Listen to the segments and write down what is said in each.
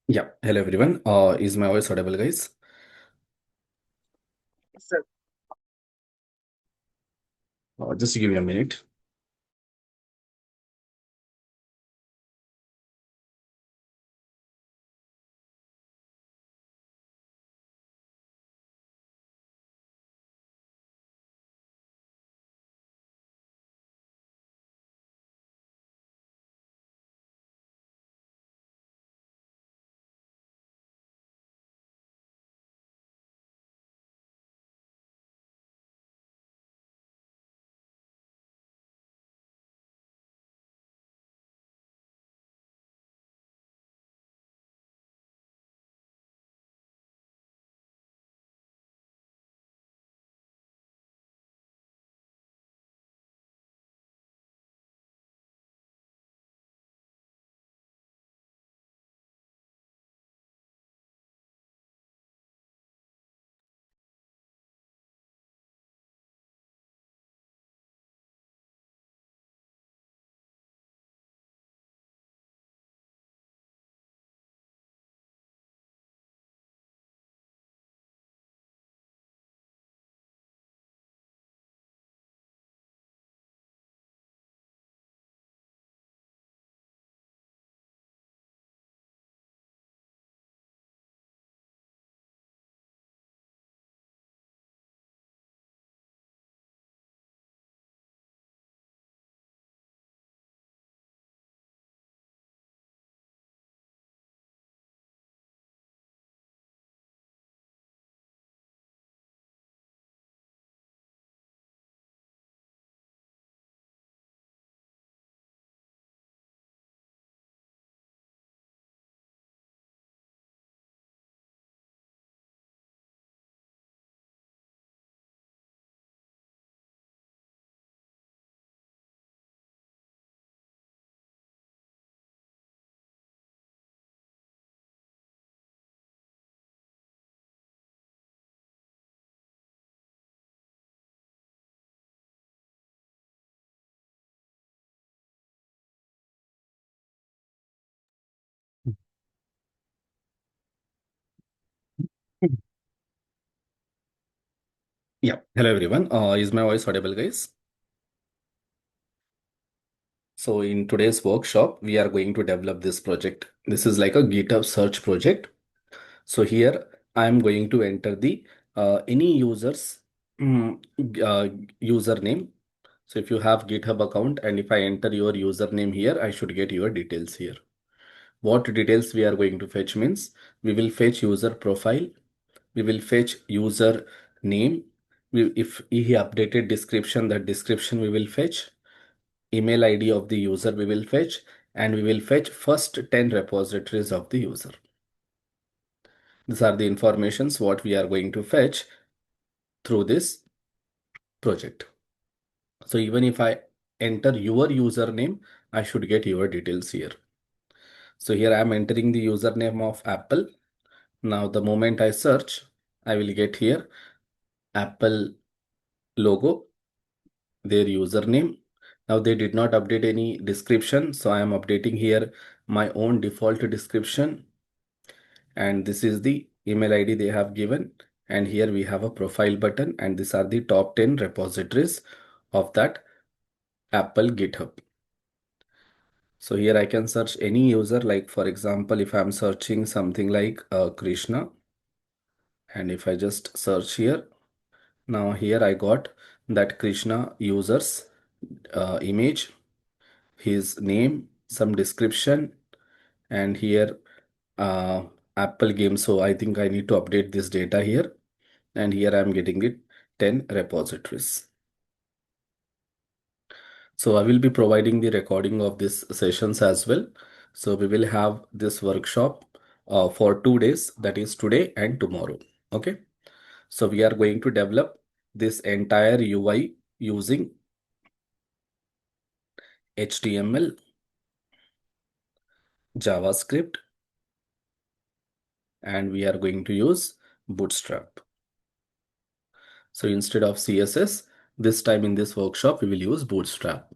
Yeah, hello everyone. Is my voice audible, guys? Yes, sir. Just give me a minute. Yeah, hello everyone. Is my voice audible, guys? So in today's workshop, we are going to develop this project. This is like a GitHub search project. So here I am going to enter the any user's username. So if you have GitHub account and if I enter your username here, I should get your details here. What details we are going to fetch means we will fetch user profile, we will fetch user name. If he updated description, that description we will fetch. Email ID of the user we will fetch, and we will fetch first 10 repositories of the user. These are the informations what we are going to fetch through this project. So even if I enter your username, I should get your details here. So here I am entering the username of Apple. Now the moment I search, I will get here Apple logo, their username. Now they did not update any description, so I am updating here my own default description, and this is the email ID they have given, and here we have a profile button, and these are the top 10 repositories of that Apple GitHub. So here I can search any user, like for example, if I'm searching something like Krishna, and if I just search here, now here I got that Krishna users image, his name, some description, and here uh, Apple game. So I think I need to update this data here, and here I'm getting it 10 repositories. So I will be providing the recording of these sessions as well. So we will have this workshop for 2 days, that is today and tomorrow. Okay. So we are going to develop this entire UI using HTML, JavaScript, and we are going to use Bootstrap. So instead of CSS, this time in this workshop, we will use Bootstrap.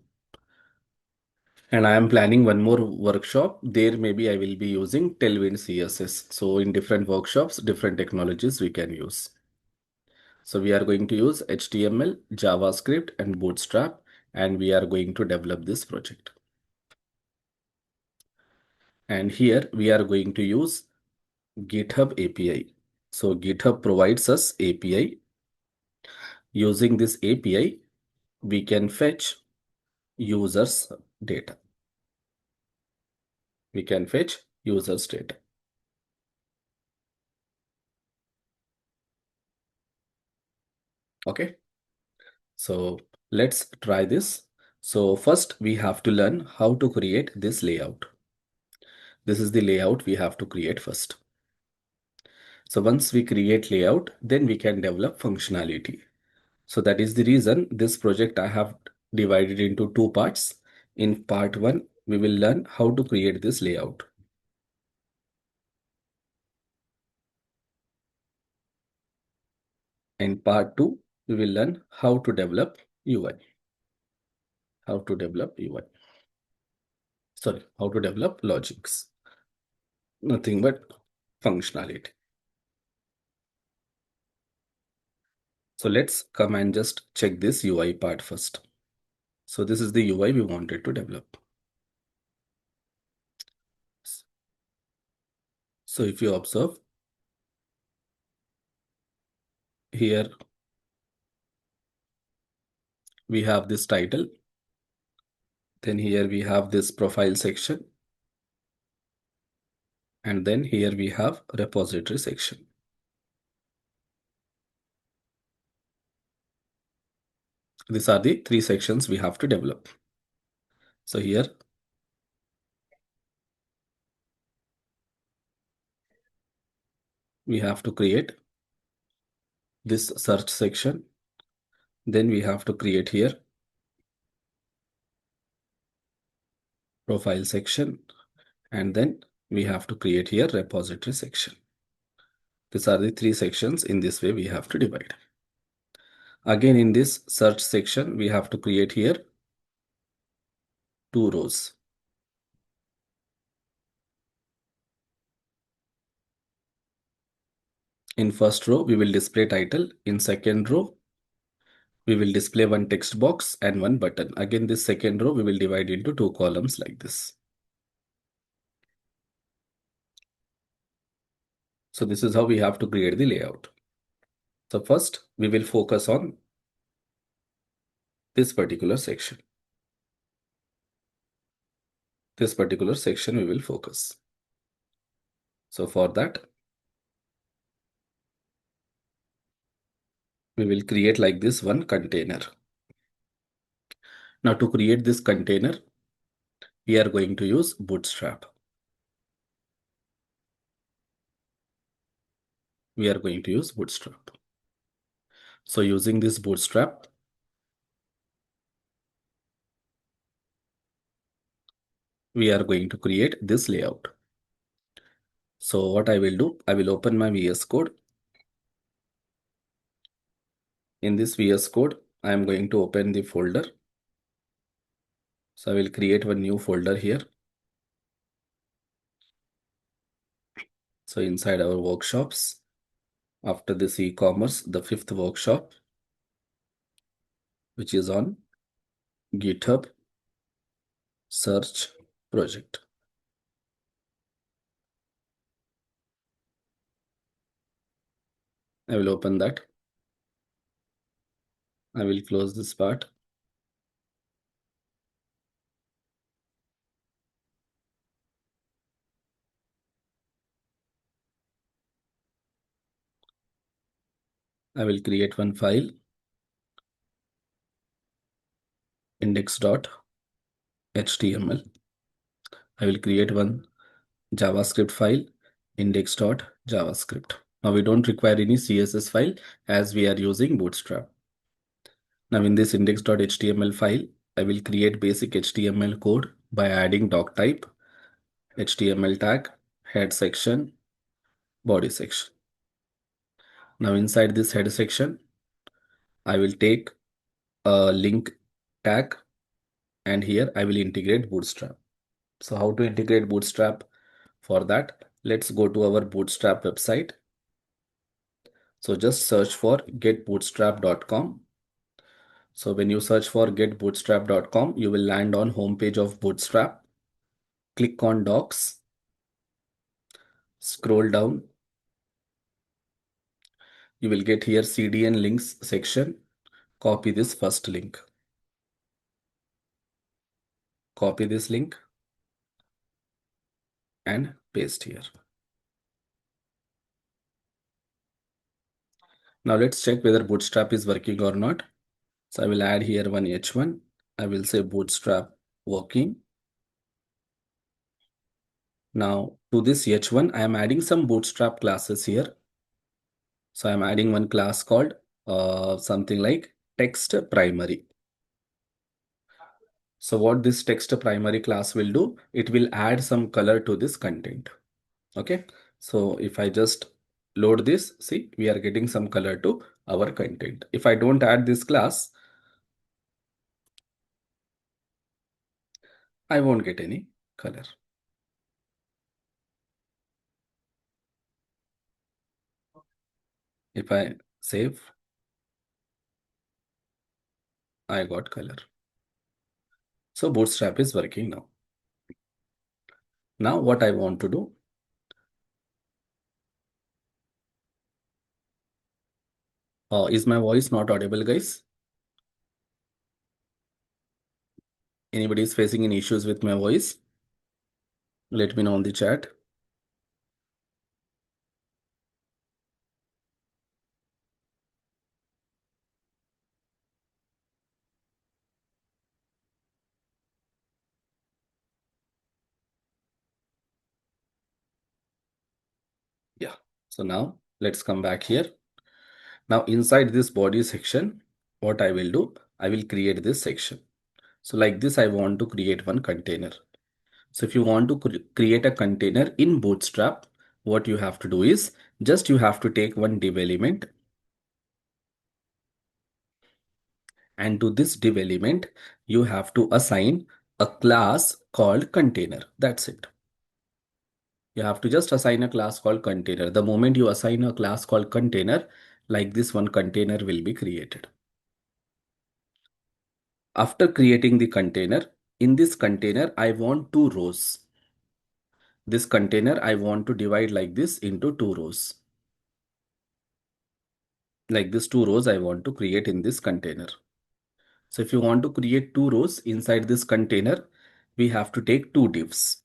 And I am planning one more workshop. There maybe I will be using Tailwind CSS. So in different workshops, different technologies we can use. So we are going to use HTML, JavaScript, and Bootstrap, and we are going to develop this project. And here we are going to use GitHub API. So GitHub provides us API. Using this API, we can fetch users data. We can fetch users data. Okay. So let's try this. So first we have to learn how to create this layout. This is the layout we have to create first. So once we create layout, then we can develop functionality. So that is the reason this project I have divided into two parts. In part one, we will learn how to create this layout. In part two, we will learn how to develop UI. How to develop UI. Sorry, how to develop logics. Nothing but functionality. So let's come and just check this UI part first. So this is the UI we wanted to develop. So if you observe here, we have this title. Then here we have this profile section. And then here we have repository section. These are the three sections we have to develop. So here we have to create this search section. Then we have to create here profile section. And then we have to create here repository section. These are the three sections. In this way we have to divide. Again, in this search section, we have to create here two rows. In first row, we will display title. In second row, we will display one text box and one button. Again, this second row, we will divide into two columns like this. So this is how we have to create the layout. So first, we will focus on this particular section. This particular section we will focus. So for that, we will create like this one container. Now to create this container, we are going to use Bootstrap. We are going to use Bootstrap. So using this Bootstrap, we are going to create this layout. So what I will do, I will open my VS Code. In this VS Code, I am going to open the folder. So I will create one new folder here. So inside our workshops, after this e-commerce, the fifth workshop, which is on GitHub search project. I will open that. I will close this part. I will create one file, index.html. I will create one JavaScript file, index.javascript. Now we don't require any CSS file as we are using Bootstrap. Now in this index.html file, I will create basic HTML code by adding doc type, HTML tag, head section, body section. Now inside this head section, I will take a link tag and here I will integrate Bootstrap. So how to integrate Bootstrap? For that, let's go to our Bootstrap website. So just search for getbootstrap.com. So when you search for getbootstrap.com, you will land on homepage of Bootstrap. Click on Docs, scroll down. You will get here CDN links section. Copy this first link. Copy this link and paste here. Now let's check whether Bootstrap is working or not. So I will add here one H1. I will say Bootstrap working. Now to this H1, I am adding some Bootstrap classes here. So I'm adding one class called something like text primary. So what this text primary class will do, it will add some color to this content. Okay. So if I just load this, see, we are getting some color to our content. If I don't add this class, I won't get any color. If I save, I got color. So Bootstrap is working now. Now what I want to do, is my voice not audible, guys? Anybody is facing any issues with my voice? Let me know on the chat. Yeah. So now let's come back here. Now inside this body section, what I will do, I will create this section. So like this, I want to create one container. So if you want to create a container in Bootstrap, what you have to do is just you have to take one div element, and to this div element, you have to assign a class called container. That's it. You have to just assign a class called container. The moment you assign a class called container, like this one container will be created. After creating the container, in this container, I want two rows. This container, I want to divide like this into two rows. Like this two rows I want to create in this container. So if you want to create two rows inside this container, we have to take two divs.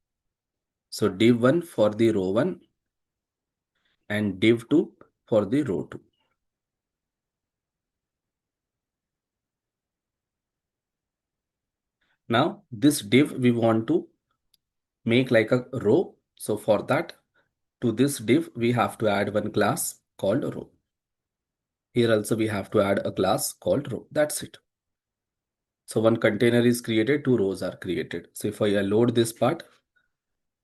So div 1 for the row 1 and div 2 for the row 2. Now this div we want to make like a row. So for that, to this div, we have to add one class called row. Here also we have to add a class called row. That's it. So one container is created, two rows are created. So if I load this part,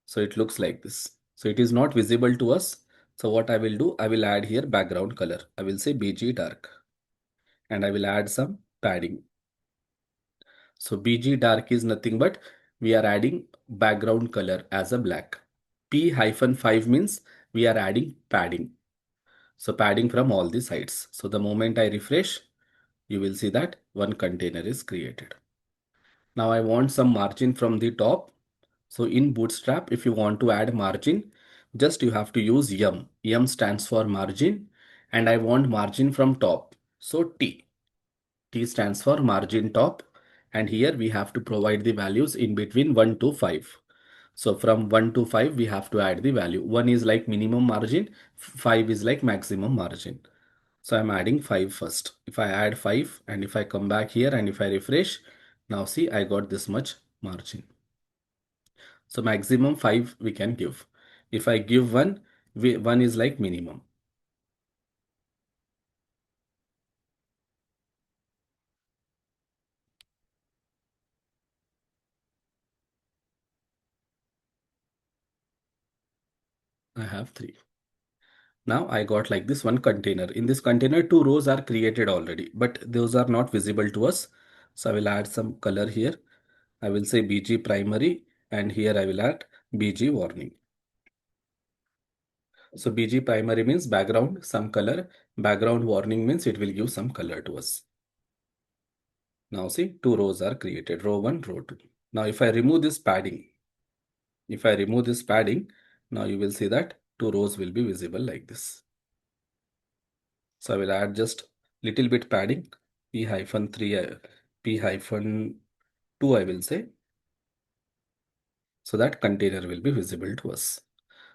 so it looks like this. So it is not visible to us. So what I will do, I will add here background color. I will say BG dark and I will add some padding. So BG dark is nothing but we are adding background color as a black. P-5 means we are adding padding. So padding from all the sides. So the moment I refresh, you will see that one container is created. Now I want some margin from the top. So in Bootstrap, if you want to add margin, just you have to use yum. Yum stands for margin and I want margin from top. So T. T stands for margin top. And here we have to provide the values in between 1 to 5. So from 1 to 5, we have to add the value. 1 is like minimum margin, 5 is like maximum margin. So I'm adding 5 first. If I add 5 and if I come back here and if I refresh, now see I got this much margin. So maximum 5 we can give. If I give 1, 1 is like minimum. I have 3. Now I got like this one container. In this container, two rows are created already, but those are not visible to us. So I will add some color here. I will say BG primary, and here I will add BG warning. So BG primary means background, some color. Background warning means it will give some color to us. Now see, two rows are created, row 1, row 2. Now if I remove this padding, now you will see that two rows will be visible like this. So I will add just little bit padding, p-3, p-2 I will say, so that container will be visible to us.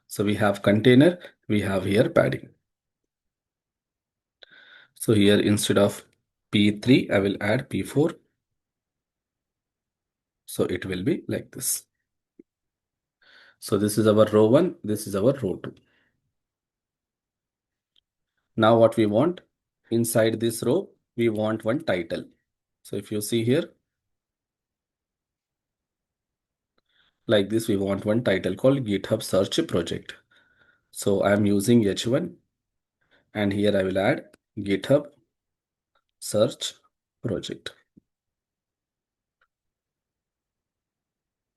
So we have container, we have here padding. So here instead of p3, I will add p4. So it will be like this. So this is our row 1, this is our row 2. Now what we want, inside this row, we want one title. So if you see here, like this, we want one title called GitHub search project. So I'm using H1, and here I will add GitHub search project.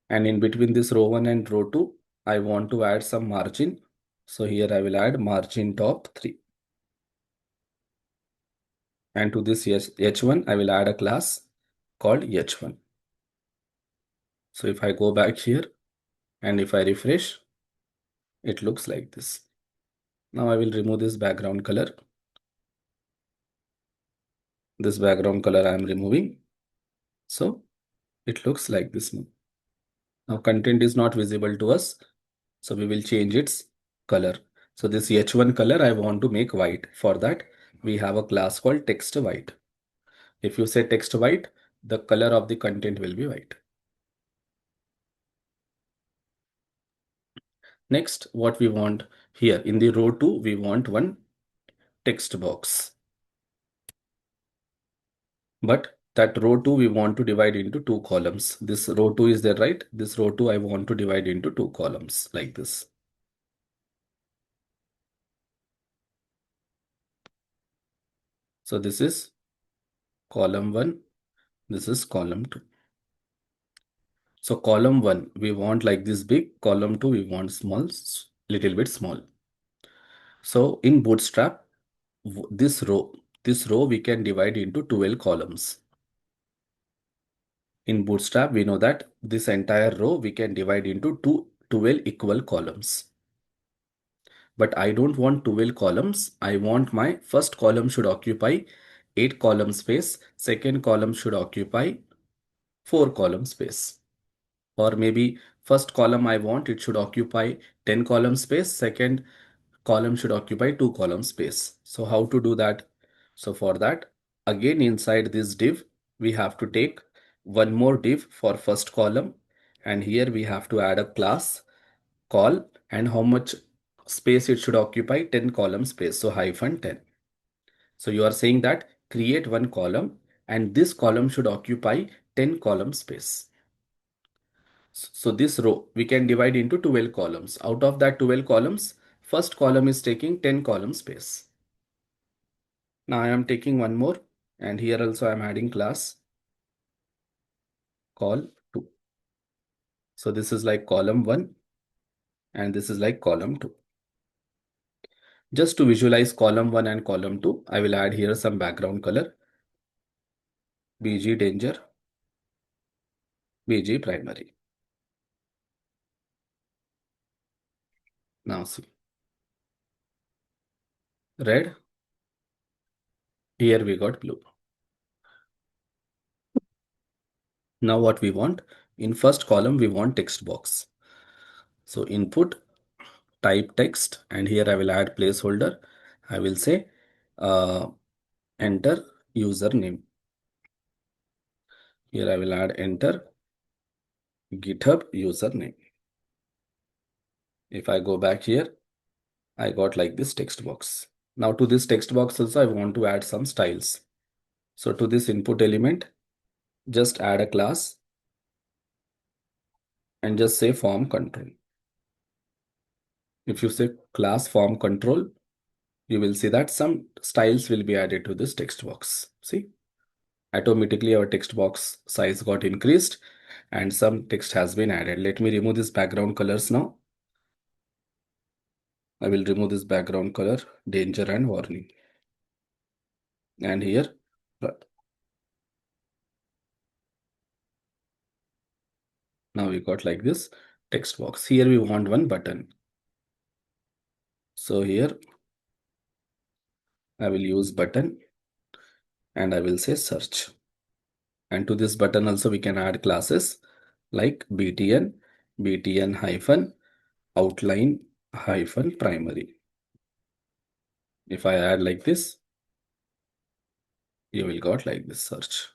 And in between this row 1 and row 2, I want to add some margin. So here I will add margin top 3. And to this H1, I will add a class called H1. So if I go back here and if I refresh, it looks like this. Now I will remove this background color. This background color I am removing. So it looks like this now. Now content is not visible to us. So we will change its color. So this H1 color I want to make white. For that, we have a class called text white. If you say text white, the color of the content will be white. Next, what we want here in the row 2, we want one text box. But that row 2 we want to divide into 2 columns. This row 2 is there, right? This row 2 I want to divide into 2 columns like this. So this is column 1, this is column 2. So column 1 we want like this big, column 2 we want small, little bit small. So in Bootstrap, this row we can divide into 12 columns. In Bootstrap, we know that this entire row we can divide into 12 equal columns. But I don't want 12 columns. I want my first column should occupy 8 column space. Second column should occupy 4 column space. Or maybe first column I want it should occupy 10 column space. Second column should occupy 2 column space. So how to do that? So for that, again inside this div, we have to take one more div for first column. And here we have to add a class call and how much space it should occupy, 10 column space. So -10. So you are saying that create one column and this column should occupy 10 column space. So this row we can divide into 12 columns. Out of that 12 columns, first column is taking 10 column space. Now I am taking one more and here also I am adding class call 2. So this is like column 1 and this is like column 2. Just to visualize column 1 and column 2, I will add here some background color. BG danger, BG primary. Now see, red, here we got blue. Now what we want, in first column we want text box. So input, type text, and here I will add placeholder. I will say enter username. Here I will add enter GitHub username. If I go back here, I got like this text box. Now to this text box also I want to add some styles. So to this input element, just add a class and just say form control. If you say class form control, you will see that some styles will be added to this text box. See, automatically our text box size got increased and some text has been added. Let me remove this background colors now. I will remove this background color, danger and warning. And here, now we got like this text box. Here we want one button. So here I will use button and I will say search. And to this button also we can add classes like btn, btn hyphen outline hyphen primary. If I add like this, you will got like this search.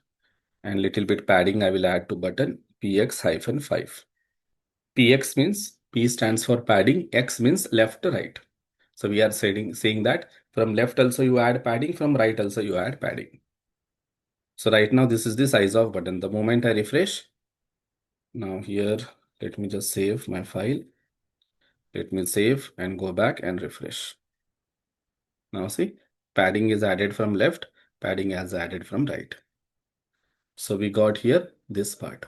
And little bit padding I will add to button px hyphen 5. Px means P stands for padding, X means left to right. So we are saying that from left also you add padding, from right also you add padding. So right now this is the size of button. The moment I refresh, now here, let me just save my file. Let me save and go back and refresh. Now see, padding is added from left, padding is added from right. So we got here this part.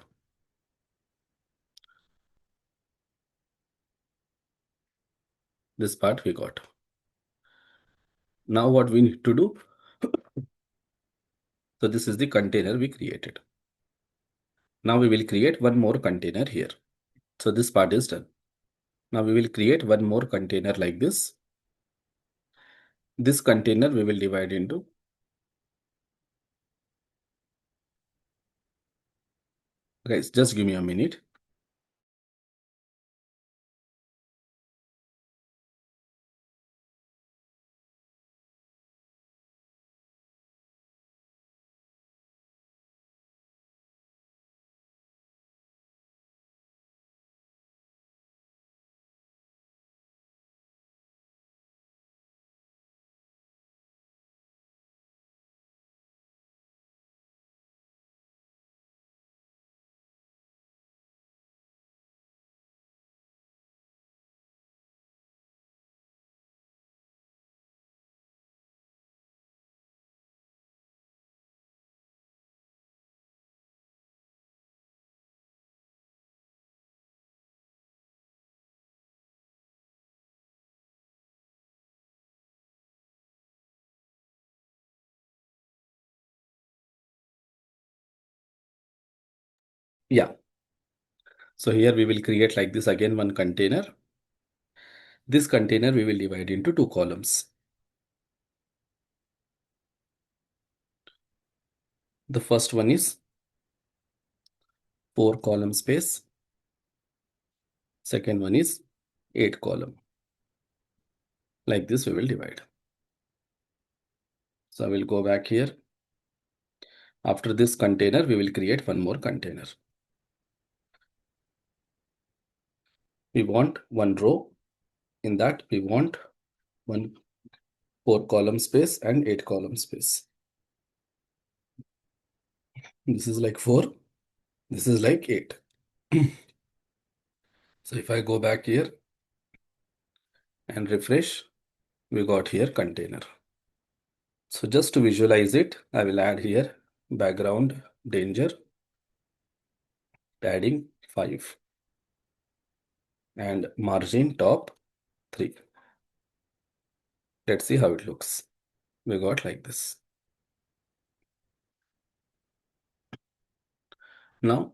This part we got. Now what we need to do? So this is the container we created. Now we will create one more container here. So this part is done. Now we will create one more container like this. This container we will divide into. Guys, just give me a minute. Yeah. So here we will create like this again one container. This container we will divide into two columns. The first one is 4 column space. Second one is 8 column. Like this we will divide. So I will go back here. After this container, we will create one more container. We want one row. In that we want one 4 column space and 8 column space. This is like 4. This is like 8. So if I go back here and refresh, we got here container. So just to visualize it, I will add here background danger padding 5 and margin top 3. Let's see how it looks. We got like this. Now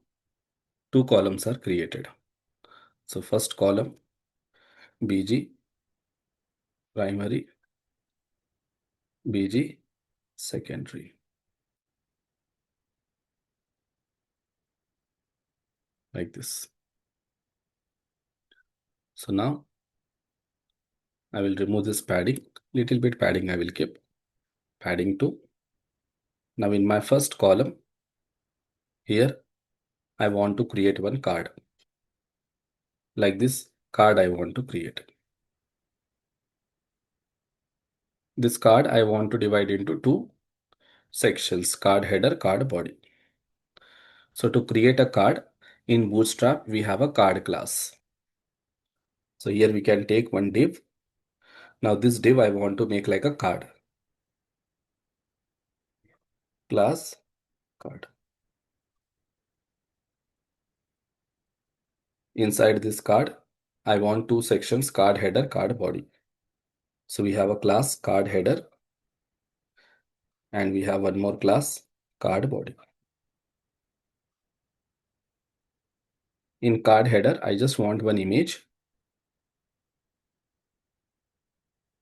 2 columns are created. So first column BG primary, BG secondary, like this. So now I will remove this padding, little bit padding I will keep, padding 2. Now in my first column, here I want to create one card. Like this card I want to create. This card I want to divide into 2 sections, card header, card body. So to create a card in Bootstrap, we have a card class. So here we can take one div. Now this div I want to make like a card. Class card. Inside this card, I want two sections, card header, card body. So we have a class card header and we have one more class card body. In card header, I just want one image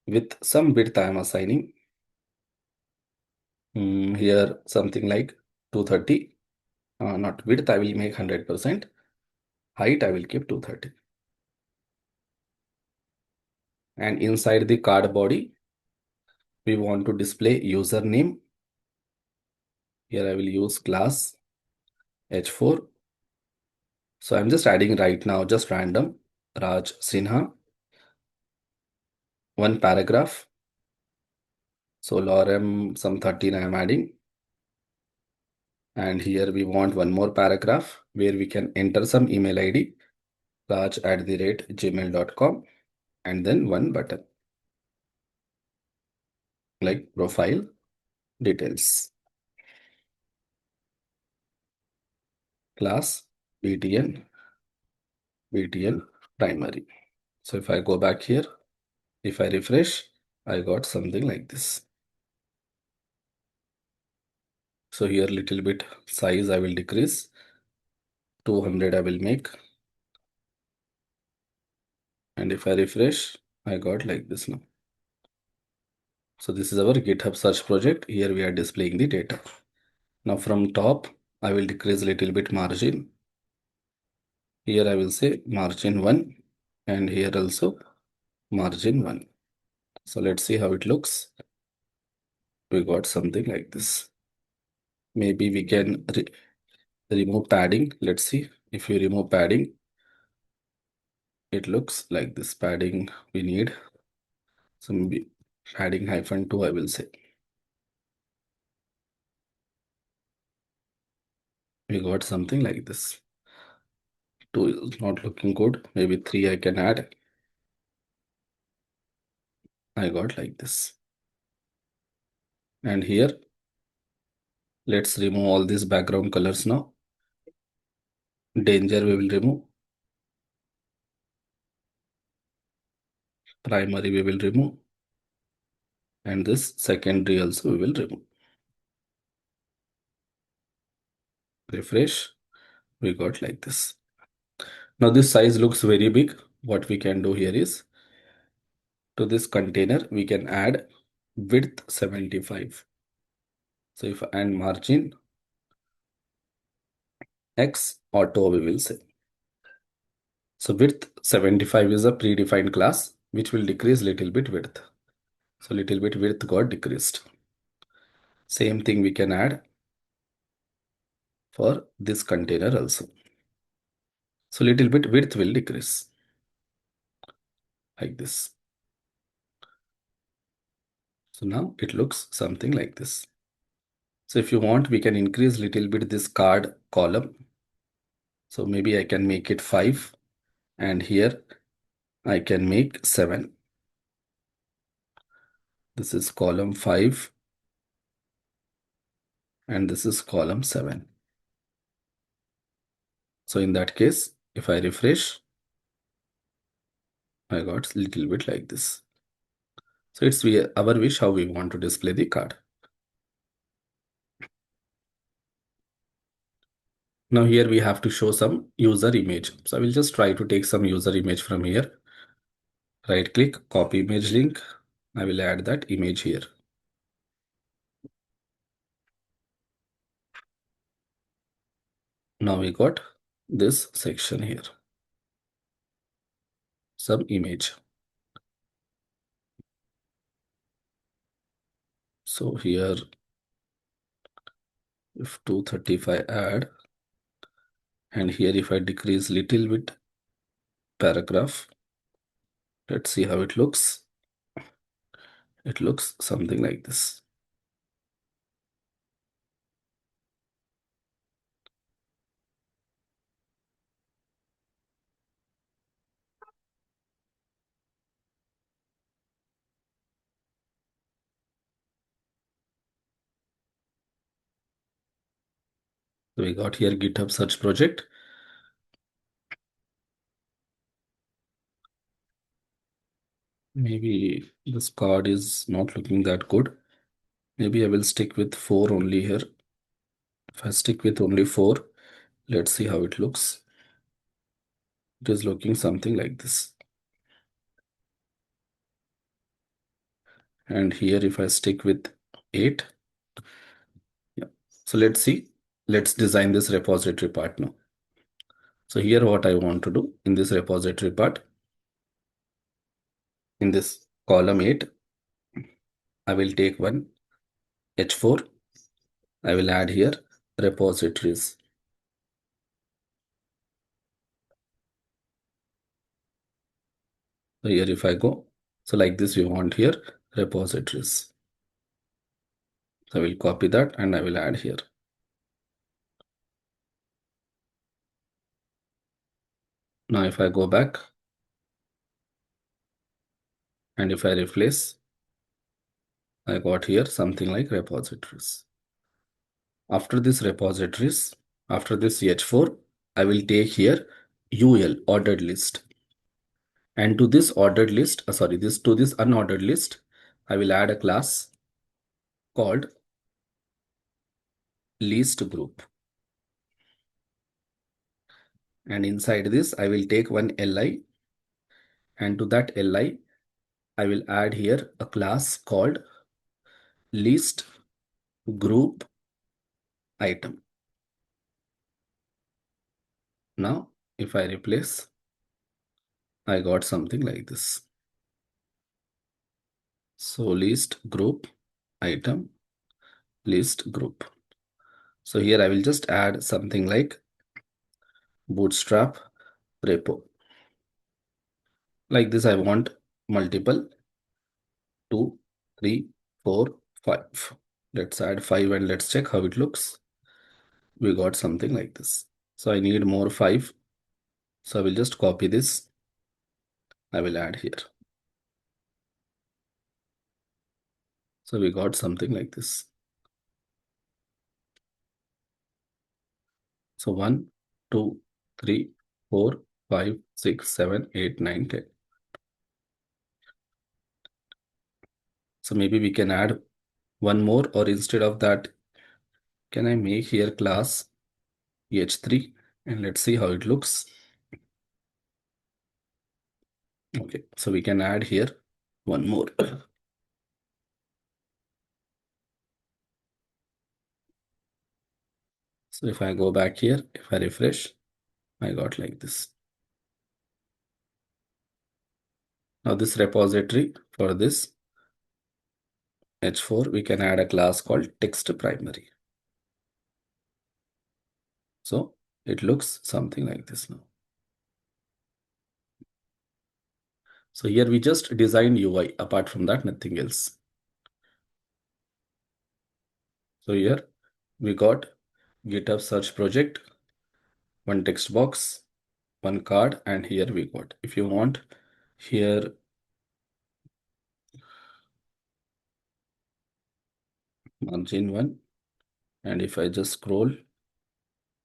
with some width I am assigning. Here something like 230. Not width, I will make 100%. Height, I will keep 230. And inside the card body, we want to display username. Here I will use class H4. So I'm just adding right now, just random, Raj Sinha. One paragraph. So lorem some 13 I am adding. And here we want one more paragraph where we can enter some email ID, raj@gmail.com, and then one button like profile details, class btn, btn primary. So if I go back here, if I refresh, I got something like this. So here little bit size I will decrease, 200 I will make. And if I refresh, I got like this now. So this is our GitHub search project. Here we are displaying the data. Now from top, I will decrease a little bit margin. Here I will say margin 1 and here also margin 1. So let's see how it looks. We got something like this. Maybe we can remove padding. Let's see if you remove padding, it looks like this. Padding we need. So maybe padding -2 I will say. We got something like this. 2 is not looking good. Maybe 3 I can add. I got like this. And here, let's remove all these background colors now. Danger we will remove. Primary we will remove. And this secondary also we will remove. Refresh. We got like this. Now this size looks very big. What we can do here is, to this container, we can add width 75. So if and margin X auto we will say. So width 75 is a predefined class which will decrease little bit width. So little bit width got decreased. Same thing we can add for this container also. So little bit width will decrease like this. So now it looks something like this. So if you want, we can increase little bit this card column. So maybe I can make it 5 and here I can make 7. This is column 5 and this is column 7. So in that case, if I refresh, I got a little bit like this. So it's our wish how we want to display the card. Now here we have to show some user image. So I will just try to take some user image from here. Right click, copy image link. I will add that image here. Now we got this section here. Some image. So here, if 235 add, and here if I decrease little bit paragraph, let's see how it looks. It looks something like this. So we got here GitHub search project. Maybe this card is not looking that good. Maybe I will stick with 4 only here. If I stick with only 4, let's see how it looks. It is looking something like this. And here if I stick with 8, yeah. So let's see. Let's design this repository part now. So here what I want to do in this repository part, in this column 8, I will take one H4. I will add here repositories. So here if I go, so like this we want here repositories. So I will copy that and I will add here. Now if I go back and if I replace, I got here something like repositories. After this repositories, after this H4, I will take here UL ordered list. And to this ordered list, to this unordered list, I will add a class called list group. And inside this, I will take one li, and to that li, I will add here a class called list group item. Now, if I replace, I got something like this. So list group item, list group. So here I will just add something like bootstrap repo. Like this, I want multiple 2, 3, 4, 5. Let's add 5 and let's check how it looks. We got something like this. So I need more 5. So I will just copy this. I will add here. So we got something like this. So 1, 2, 3, 4, 5, 6, 7, 8, 9, 10. So maybe we can add one more, or instead of that, can I make here class h3 and let's see how it looks. Okay, so we can add here one more. So if I go back here, if I refresh, I got like this. Now this repository for this H4, we can add a class called text primary. So it looks something like this now. So here we just designed UI. Apart from that, nothing else. So here we got GitHub search project, one text box, one card, and here we got, if you want, here margin 1. And if I just scroll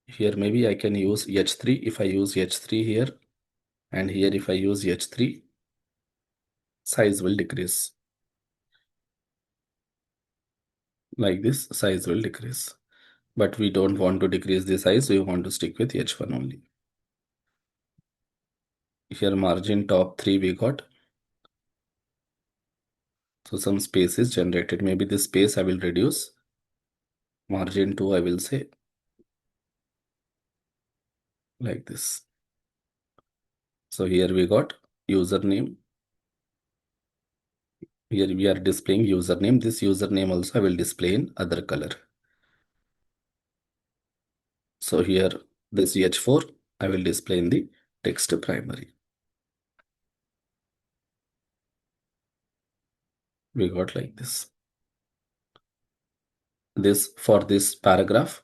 here, maybe I can use H3. If I use H3 here, and here if I use H3, size will decrease. Like this, size will decrease. But we don't want to decrease the size. We want to stick with H1 only. Here margin top 3 we got. So some space is generated. Maybe this space I will reduce. Margin 2 I will say. Like this. So here we got username. Here we are displaying username. This username also I will display in other color. So here this H4 I will display in the text primary. We got like this. This for this paragraph,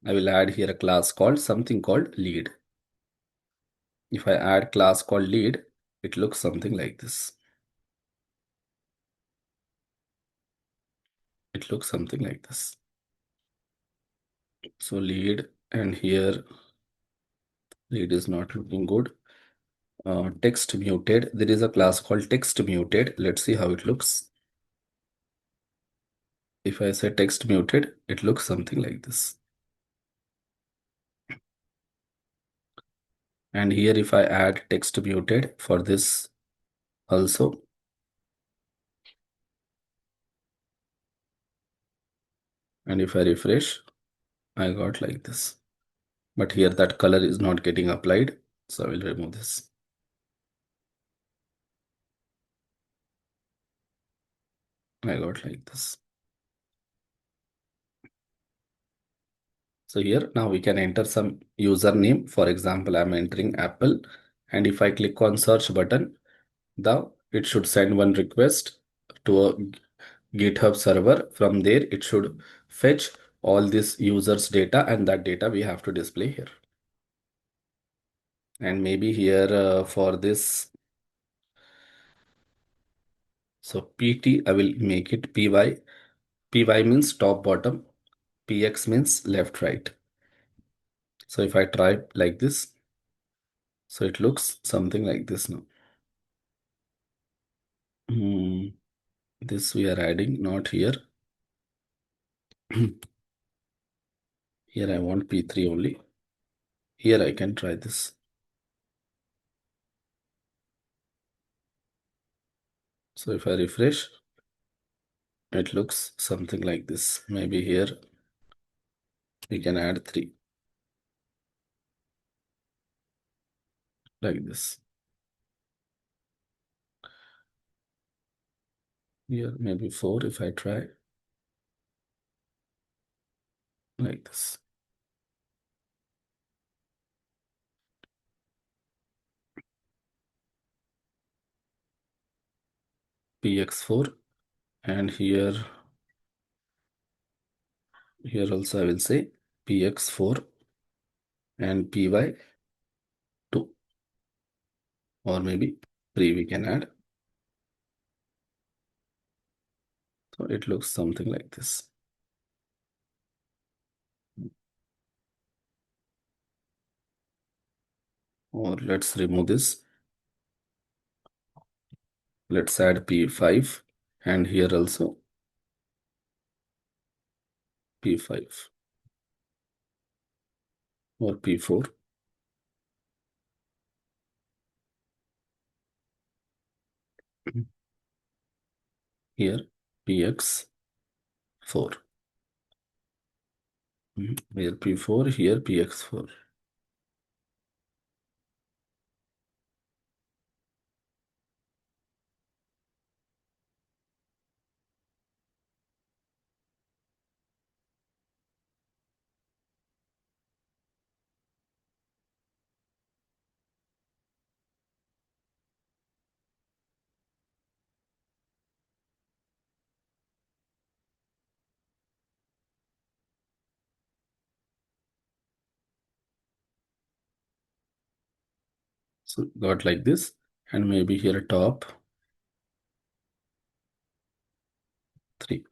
I will add here a class called something called lead. If I add class called lead, it looks something like this. It looks something like this. So lead, and here lead is not looking good. text muted. There is a class called text muted. Let's see how it looks. If I say text muted, it looks something like this. And here if I add text muted for this also, and if I refresh, I got like this. But here that color is not getting applied, so I will remove this. I got like this. So here now we can enter some username. For example, I'm entering Apple, and if I click on search button, it should send one request to a GitHub server. From there, it should fetch all this user's data, and that data we have to display here. And maybe here for this, so PT, I will make it PY. PY means top bottom. PX means left right. So if I try like this, so it looks something like this now. This we are adding, not here. Here I want P3 only. Here I can try this. So if I refresh, it looks something like this. Maybe here we can add 3 like this. Here maybe 4 if I try like this. PX4, and here also I will say PX4 and PY2, or maybe 3 we can add. So it looks something like this. Or let's remove this. Let's add P5, and here also P5 or P4. Here PX4. Here P4, here PX4. So got like this, and maybe here top 3.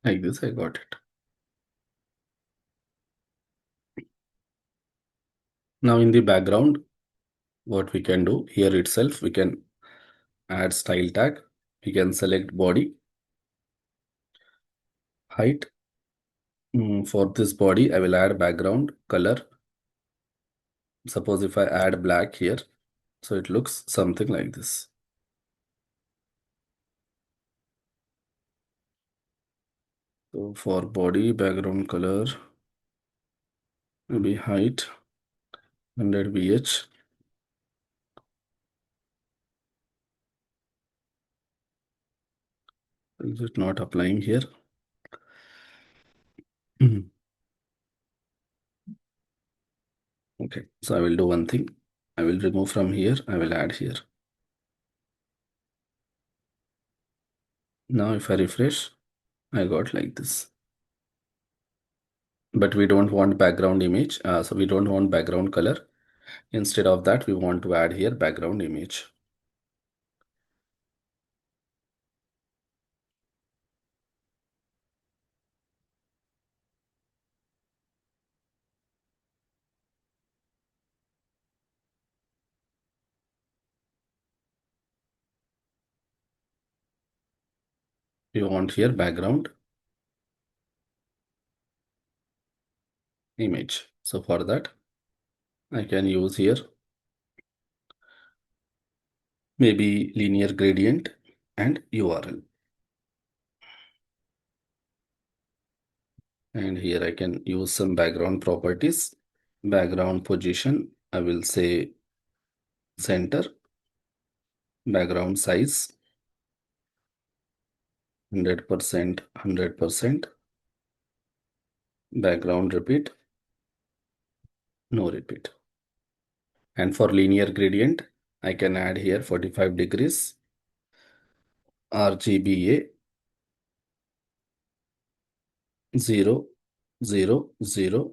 Like this I got it. Now in the background, what we can do here itself, we can add style tag. We can select body, height. For this body, I will add background color. Suppose if I add black here, so it looks something like this. So for body background color, maybe height 100 VH. Is it not applying here? Okay, so I will do one thing. I will remove from here. I will add here. Now if I refresh, I got like this. But we don't want background image. So we don't want background color. Instead of that, we want to add here background image. We want here background image. So for that, I can use here maybe linear gradient and URL. And here I can use some background properties. Background position, I will say center. Background size 100%, 100%. Background repeat, no repeat. And for linear gradient, I can add here 45 degrees, RGBA 0, 0, 0,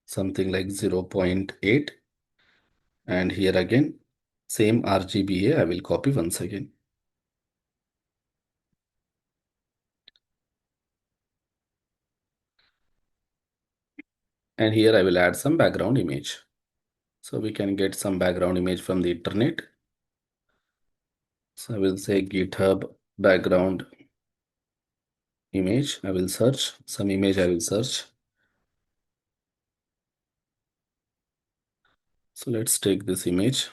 something like 0.8. And here again, same RGBA I will copy once again. And here I will add some background image. So we can get some background image from the internet. So I will say GitHub background image. I will search some image. I will search. So let's take this image.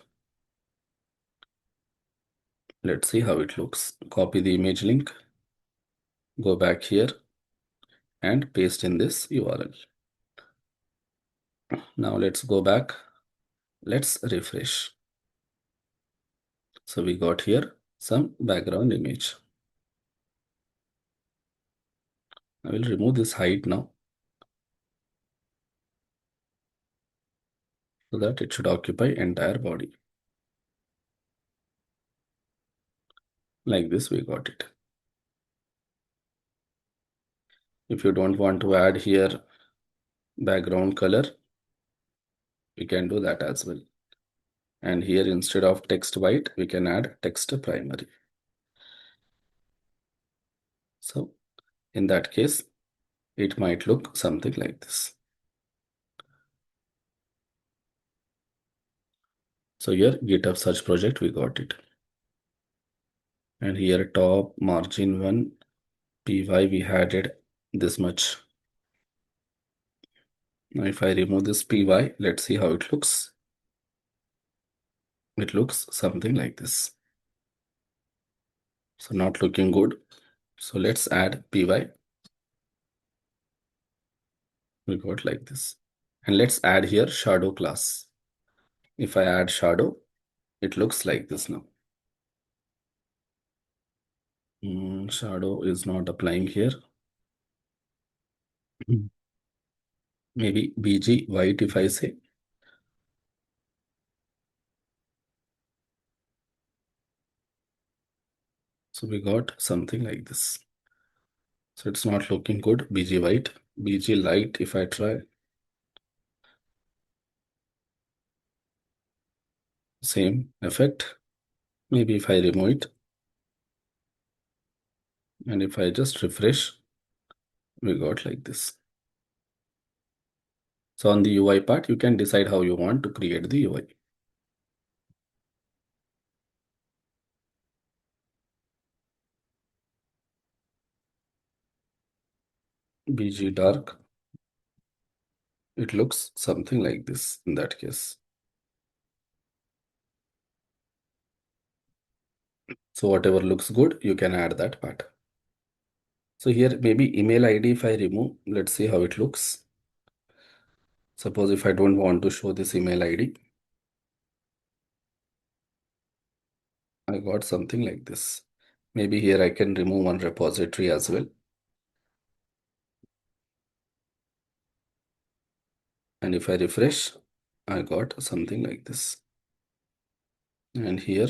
Let's see how it looks. Copy the image link. Go back here and paste in this URL. Now let's go back. Let's refresh. So we got here some background image. I will remove this height now so that it should occupy entire body. Like this, we got it. If you don't want to add here background color, we can do that as well. And here instead of text white, we can add text primary. So in that case, it might look something like this. So here GitHub search project, we got it. And here top margin 1 py, we had it this much. Now if I remove this py, let's see how it looks. It looks something like this. So not looking good. So let's add py. We got like this. And let's add here shadow class. If I add shadow, it looks like this now. Shadow is not applying here. Maybe BG white if I say. So we got something like this. So it's not looking good. BG white, BG light if I try. Same effect. Maybe if I remove it. And if I just refresh, we got like this. So on the UI part, you can decide how you want to create the UI. BG dark. It looks something like this in that case. So whatever looks good, you can add that part. So here maybe email ID if I remove, let's see how it looks. Suppose if I don't want to show this email ID, I got something like this. Maybe here I can remove one repository as well. And if I refresh, I got something like this. And here,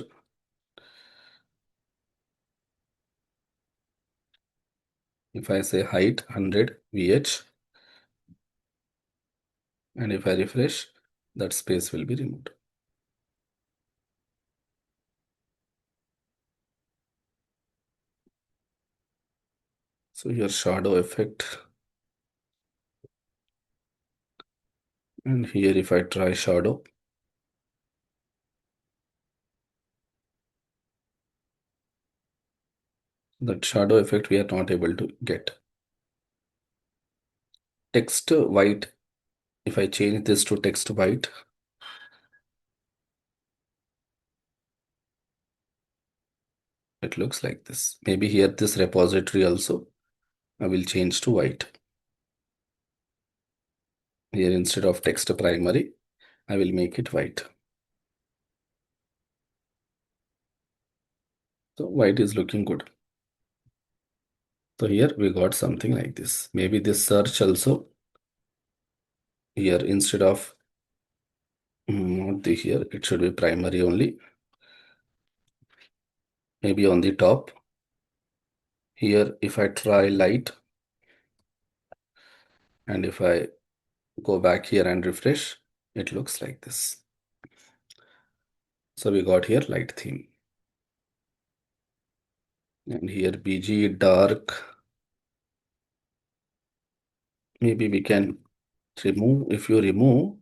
if I say height 100 VH, and if I refresh, that space will be removed. So here shadow effect. And here if I try shadow, That shadow effect we are not able to get. Text white. If I change this to text white, it looks like this. Maybe here this repository also, I will change to white. Here instead of text primary, I will make it white. So white is looking good. So here we got something like this. Maybe this search also, here instead of not the here, it should be primary only. Maybe on the top. Here if I try light, and if I go back here and refresh, it looks like this. So we got here light theme. And here BG dark. Maybe we can remove. If you remove,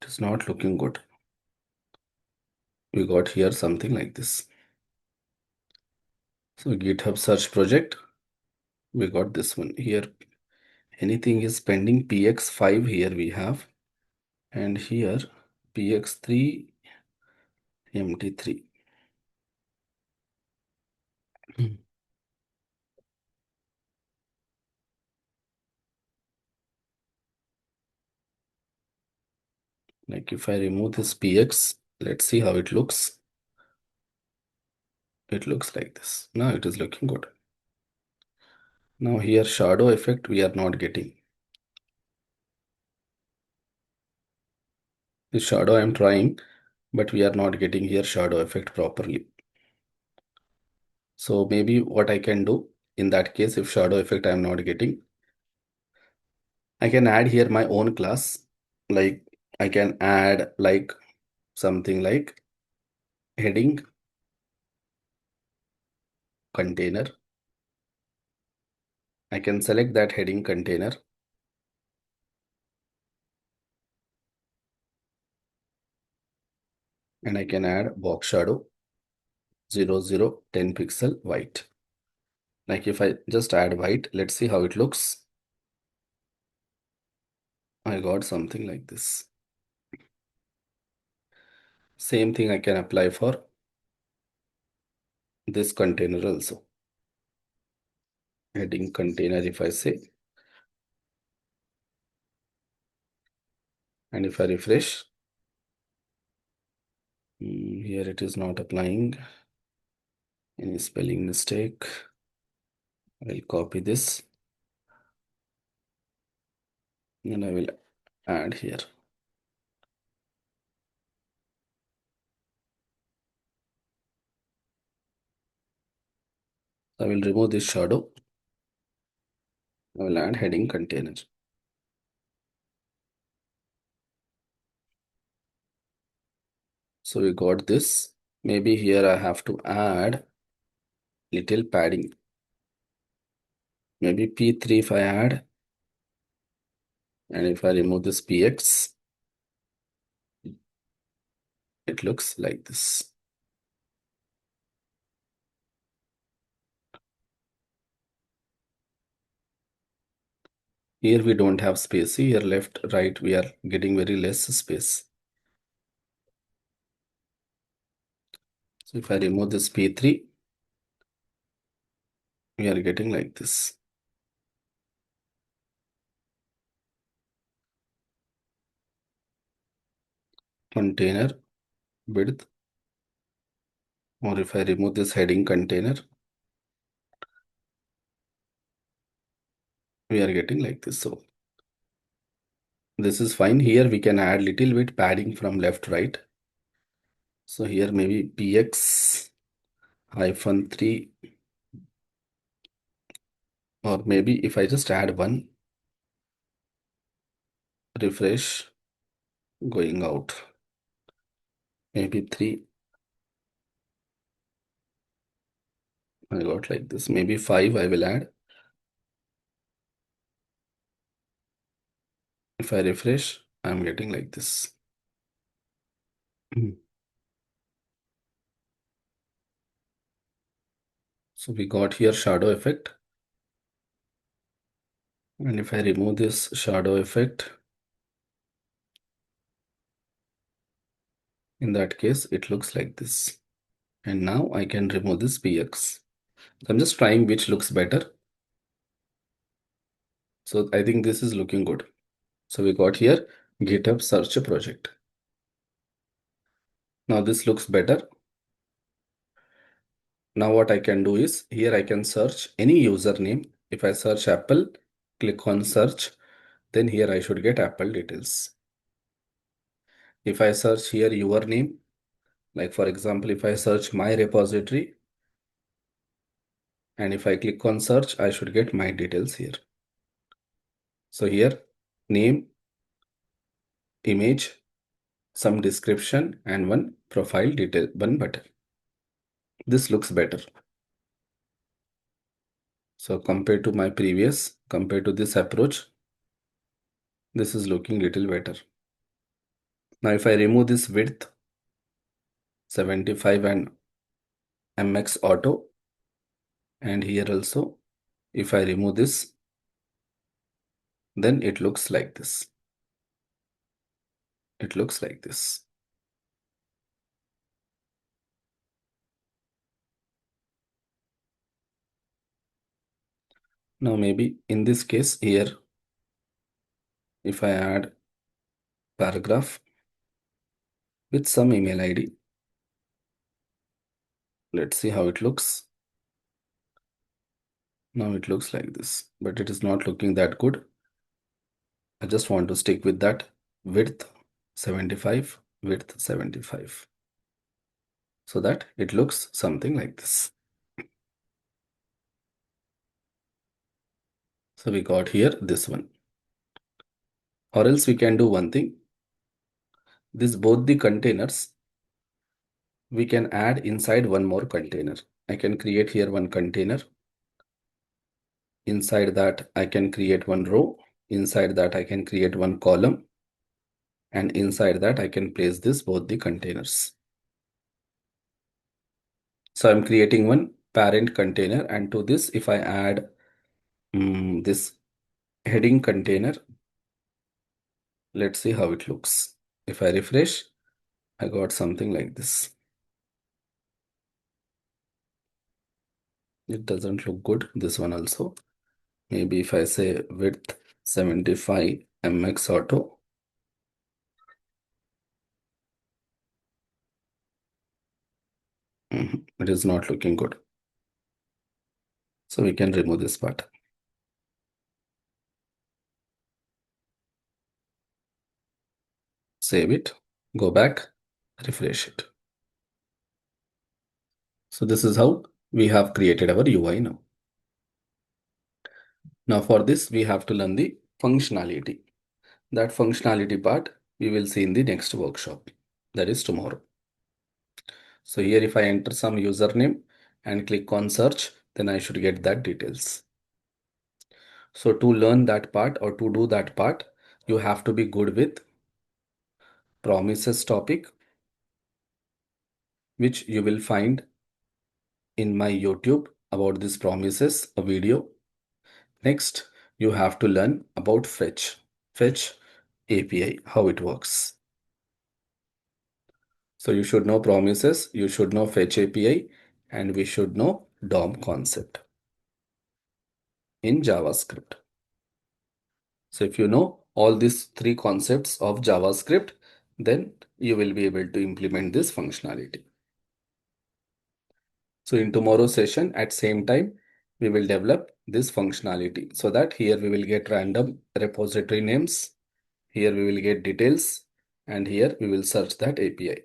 it is not looking good. We got here something like this. So GitHub search project, we got this one here. Anything is pending px5 here we have, and here px3 mt3. Like if I remove this px, let's see how it looks. It looks like this. Now it is looking good. Now here shadow effect we are not getting. The shadow I am trying, but we are not getting here shadow effect properly. So maybe what I can do in that case, if shadow effect I am not getting, I can add here my own class. Like I can add like something like heading container. I can select that heading container, and I can add box shadow 10 pixel white. Like if I just add white, let's see how it looks. I got something like this. Same thing I can apply for this container also. Heading container if I say, and if I refresh, here it is not applying. Any spelling mistake. I'll copy this and I will add here. I will remove this shadow. I will add heading container. So we got this. Maybe here I have to add little padding. Maybe P3 if I add, and if I remove this PX, it looks like this. Here we don't have space. Here left, right, we are getting very less space. So if I remove this P3, we are getting like this. Container width, or if I remove this heading container, we are getting like this. So this is fine. Here we can add little bit padding from left, right. So here maybe px hyphen 3, or maybe if I just add one, refresh, going out, maybe 3, I got like this. Maybe 5 I will add. If I refresh, I'm getting like this. So we got here shadow effect. And if I remove this shadow effect, in that case, it looks like this. And now I can remove this PX. So I'm just trying which looks better. So I think this is looking good. So we got here GitHub search project. Now this looks better. Now what I can do is here I can search any username. If I search Apple, click on search, then here I should get Apple details. If I search here your name, like for example, if I search my repository, and if I click on search, I should get my details here. So here name, image, some description, and one profile detail, one button. This looks better. So compared to my previous, compared to this approach, this is looking little better. Now if I remove this width, 75 and MX auto, and here also, if I remove this, then it looks like this. It looks like this. Now maybe in this case here, if I add paragraph with some email ID, let's see how it looks. Now it looks like this, but it is not looking that good. I just want to stick with that width 75, width 75, so that it looks something like this. So we got here this one. Or else we can do one thing. This both the containers we can add inside one more container. I can create here one container. Inside that I can create one row. Inside that I can create one column. And inside that I can place this both the containers. So I'm creating one parent container, and to this if I add this heading container, let's see how it looks. If I refresh, I got something like this. It doesn't look good, this one also. Maybe if I say width 75 MX auto, it is not looking good. So we can remove this part. Save it, go back, refresh it. So this is how we have created our UI now. Now for this, we have to learn the functionality. That functionality part we will see in the next workshop, that is tomorrow. So here if I enter some username and click on search, then I should get that details. So to learn that part or to do that part, you have to be good with promises topic, which you will find in my YouTube about this promises, a video. Next, you have to learn about fetch API, how it works. So you should know promises, you should know fetch API, and we should know DOM concept in JavaScript. So if you know all these three concepts of JavaScript, then you will be able to implement this functionality. So in tomorrow's session at same time, we will develop this functionality so that here we will get random repository names, here we will get details, and here we will search that API.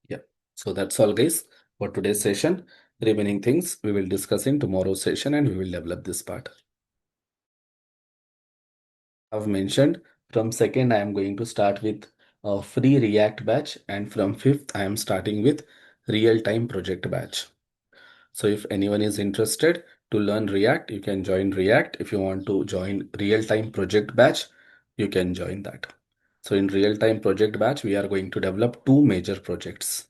Yeah, so that's all guys for today's session. Remaining things we will discuss in tomorrow's session and we will develop this part. I've mentioned from second I am going to start with a free React batch, and from fifth I am starting with real-time project batch. So if anyone is interested to learn React, you can join React. If you want to join real-time project batch, you can join that. So in real-time project batch, we are going to develop two major projects.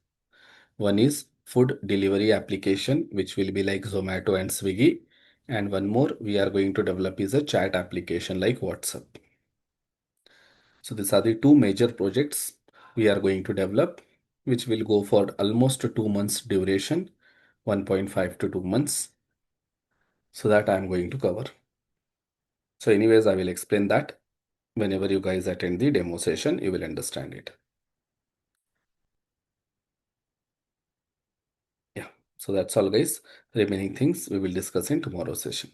One is food delivery application, which will be like Zomato and Swiggy. And one more we are going to develop is a chat application like WhatsApp. So these are the two major projects we are going to develop, which will go for almost 2 months duration, 1.5 to 2 months. So that I am going to cover. So anyways, I will explain that whenever you guys attend the demo session, you will understand it. Yeah, so that's all guys. Remaining things we will discuss in tomorrow's session.